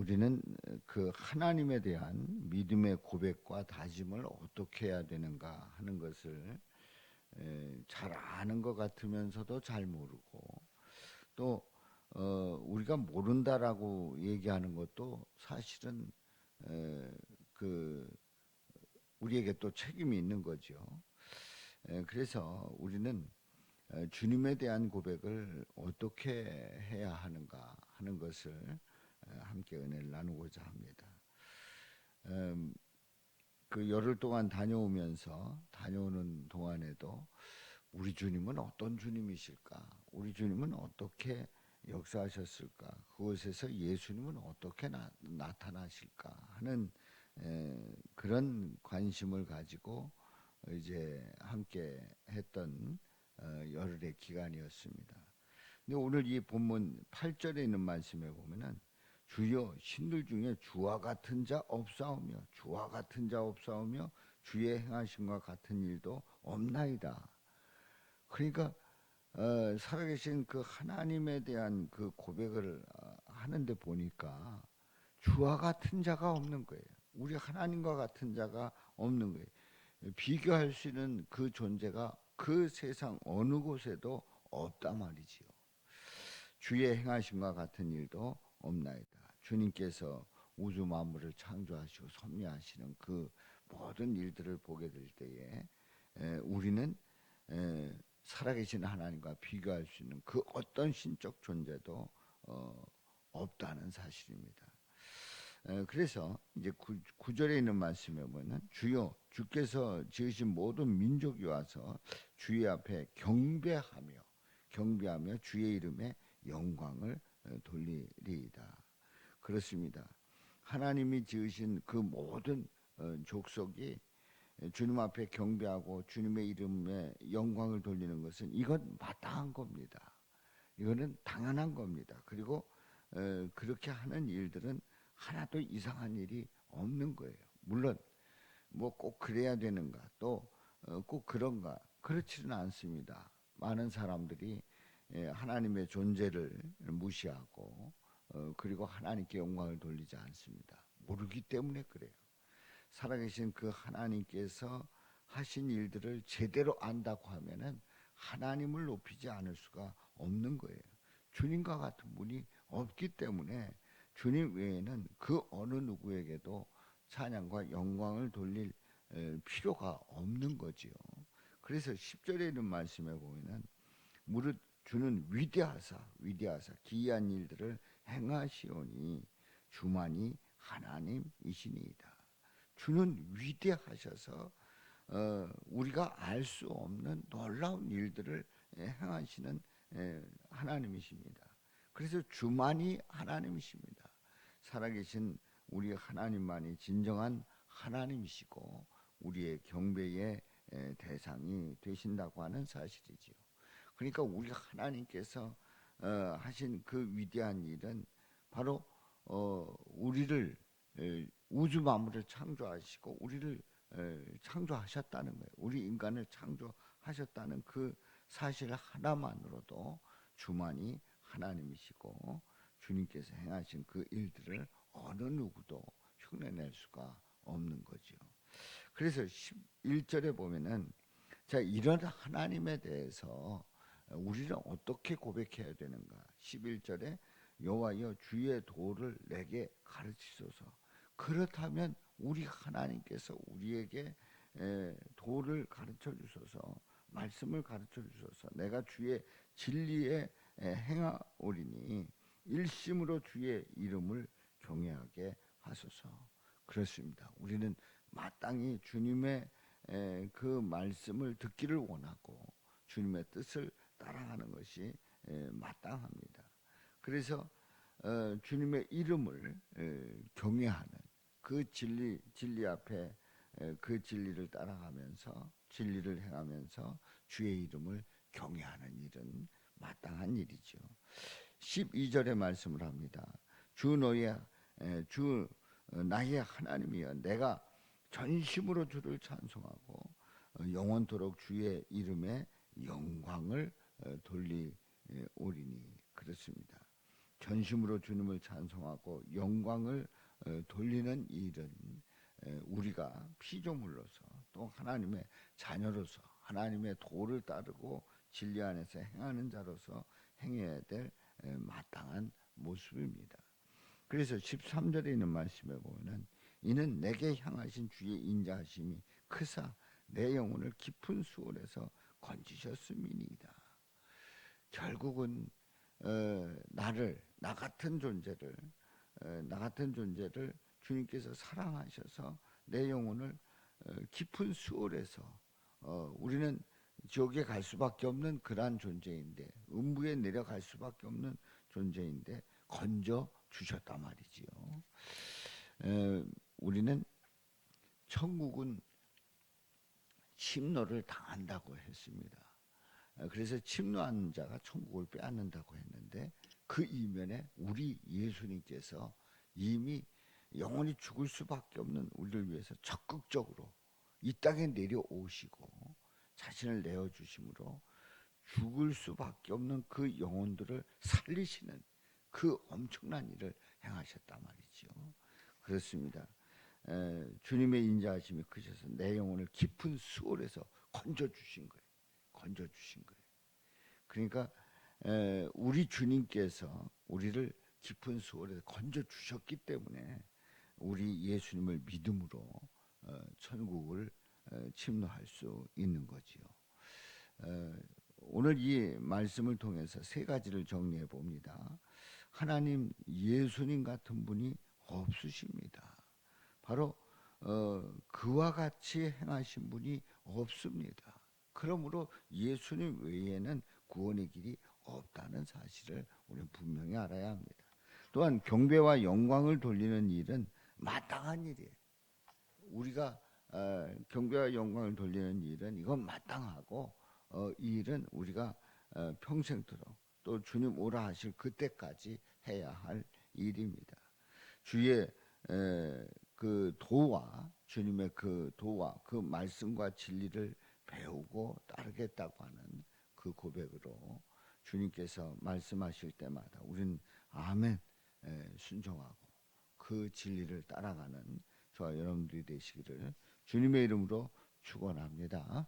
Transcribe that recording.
우리는 그 하나님에 대한 믿음의 고백과 다짐을 어떻게 해야 되는가 하는 것을 잘 아는 것 같으면서도 잘 모르고, 또 우리가 모른다라고 얘기하는 것도 사실은 그 우리에게 또 책임이 있는 거죠. 그래서 우리는 주님에 대한 고백을 어떻게 해야 하는가 하는 것을 함께 은혜를 나누고자 합니다. 그 열흘 동안 다녀오는 동안에도 우리 주님은 어떤 주님이실까? 우리 주님은 어떻게 역사하셨을까? 그곳에서 예수님은 어떻게 나타나실까? 하는 그런 관심을 가지고 이제 함께 했던 열흘의 기간이었습니다. 근데 오늘 이 본문 8절에 있는 말씀에 보면은 주여 신들 중에 주와 같은 자 없사오며 주와 같은 자 없사오며 주의 행하심과 같은 일도 없나이다. 그러니까 살아계신 그 하나님에 대한 그 고백을 하는데 보니까 주와 같은 자가 없는 거예요. 우리 하나님과 같은 자가 없는 거예요. 비교할 수 있는 그 존재가 그 세상 어느 곳에도 없단 말이지요. 주의 행하심과 같은 일도 없나이다. 주님께서 우주 만물을 창조하시고 섭리하시는 그 모든 일들을 보게 될 때에 우리는 살아계신 하나님과 비교할 수 있는 그 어떤 신적 존재도 없다는 사실입니다. 그래서 이제 9절에 있는 말씀에 보면 주여 주께서 지으신 모든 민족이 와서 주의 앞에 경배하며 주의 이름에 영광을 돌리리이다. 그렇습니다. 하나님이 지으신 그 모든 족속이 주님 앞에 경배하고 주님의 이름에 영광을 돌리는 것은 이건 마땅한 겁니다. 이거는 당연한 겁니다. 그리고 그렇게 하는 일들은 하나도 이상한 일이 없는 거예요. 물론 뭐 꼭 그래야 되는가 또 꼭 그런가 그렇지는 않습니다. 많은 사람들이 하나님의 존재를 무시하고 그리고 하나님께 영광을 돌리지 않습니다. 모르기 때문에 그래요. 살아계신 그 하나님께서 하신 일들을 제대로 안다고 하면은 하나님을 높이지 않을 수가 없는 거예요. 주님과 같은 분이 없기 때문에 주님 외에는 그 어느 누구에게도 찬양과 영광을 돌릴 필요가 없는 거지요. 그래서 10절에 있는 말씀에 보면은 무릇 주는 위대하사 기이한 일들을 행하시오니 주만이 하나님이시니이다. 주는 위대하셔서 우리가 알 수 없는 놀라운 일들을 행하시는 하나님이십니다. 그래서 주만이 하나님이십니다. 살아계신 우리 하나님만이 진정한 하나님이시고 우리의 경배의 대상이 되신다고 하는 사실이지요. 그러니까 우리 하나님께서 하신 그 위대한 일은 바로 우리를 우주 만물을 창조하시고 우리를 창조하셨다는 거예요. 우리 인간을 창조하셨다는 그 사실 하나만으로도 주만이 하나님이시고 주님께서 행하신 그 일들을 어느 누구도 흉내낼 수가 없는 거죠. 그래서 11절에 보면은 자, 이런 하나님에 대해서 우리는 어떻게 고백해야 되는가? 11절에 여호와여 주의 도를 내게 가르치소서. 그렇다면 우리 하나님께서 우리에게 도를 가르쳐 주소서, 말씀을 가르쳐 주소서. 내가 주의 진리에 행하오리니 일심으로 주의 이름을 경외하게 하소서. 그렇습니다. 우리는 마땅히 주님의 그 말씀을 듣기를 원하고 주님의 뜻을 따라가는 것이 마땅합니다. 그래서 주님의 이름을 경외하는 그 진리 앞에 그 진리를 따라가면서 진리를 행하면서 주의 이름을 경외하는 일은 마땅한 일이죠. 12절의 말씀을 합니다. 주 나의 하나님이여 내가 전심으로 주를 찬송하고 영원토록 주의 이름에 영광을 돌리오리니. 그렇습니다. 전심으로 주님을 찬송하고 영광을 돌리는 일은 우리가 피조물로서 또 하나님의 자녀로서 하나님의 도를 따르고 진리 안에서 행하는 자로서 행해야 될 마땅한 모습입니다. 그래서 13절에 있는 말씀에 보면 이는 내게 향하신 주의 인자하심이 크사 내 영혼을 깊은 수월에서 건지셨음이니이다. 결국은 나 같은 존재를 주님께서 사랑하셔서 내 영혼을 깊은 수월에서 우리는 지옥에 갈 수밖에 없는 그러한 존재인데 음부에 내려갈 수밖에 없는 존재인데 건져 주셨단 말이지요. 우리는 천국은 침노를 당한다고 했습니다. 그래서 침노하는 자가 천국을 빼앗는다고 했는데 그 이면에 우리 예수님께서 이미 영원히 죽을 수밖에 없는 우리를 위해서 적극적으로 이 땅에 내려오시고 자신을 내어주심으로 죽을 수밖에 없는 그 영혼들을 살리시는 그 엄청난 일을 행하셨단 말이죠. 그렇습니다. 주님의 인자하심이 크셔서 내 영혼을 깊은 수월에서 건져주신 거예요. 그러니까 우리 주님께서 우리를 깊은 수월에서 건져주셨기 때문에 우리 예수님을 믿음으로 천국을 침노할 수 있는 거지요. 오늘 이 말씀을 통해서 세 가지를 정리해 봅니다. 하나님 예수님 같은 분이 없으십니다. 바로 그와 같이 행하신 분이 없습니다. 그러므로 예수님 외에는 구원의 길이 없다는 사실을 우리는 분명히 알아야 합니다. 또한 경배와 영광을 돌리는 일은 마땅한 일이에요. 우리가 경배와 영광을 돌리는 일은 이건 마땅하고 이 일은 우리가 평생토록 또 주님 오라 하실 그때까지 해야 할 일입니다. 주의 그 도와 주님의 그 도와 그 말씀과 진리를 배우고 따르겠다고 하는 그 고백으로 주님께서 말씀하실 때마다 우리는 아멘 순종하고 그 진리를 따라가는 저와 여러분들이 되시기를 주님의 이름으로 축원합니다.